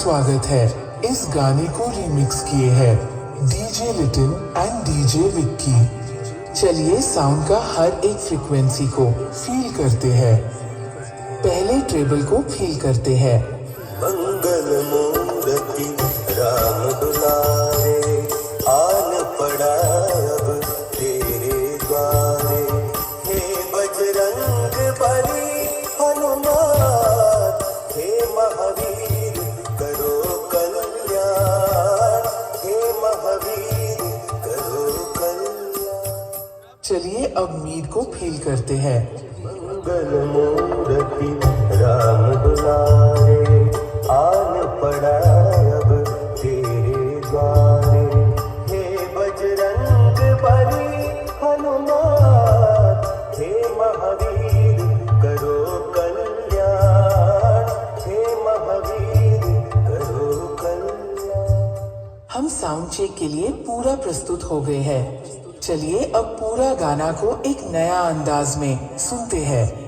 स्वागत है। इस गाने को रिमिक्स किए हैं DJ little and DJ Vicky. चलिए साउंड का हर एक फ्रीक्वेंसी को फील करते हैं। पहले ट्रेबल को फील करते हैं। मंगल मूर्ति राम दुलारे, आन पड़ा अब तेरे द्वारे। हे बजरंग बली हनुमान, हे महावीर करो कल्याण, हे महावीर करो कल्याण। चलिए अब मीट को फील करते हैं। मंगल मूर्ति राम दुलारे, आन पड़ा अब तेरे द्वारे। हे बजरंग बली हनुमान, हे महावीर करो कल्याण, हे महावीर करो कल्याण। हम साउंड चेक के लिए पूरा प्रस्तुत हो गए हैं। चलिए अब पूरा गाना को एक नया अंदाज में सुनते हैं।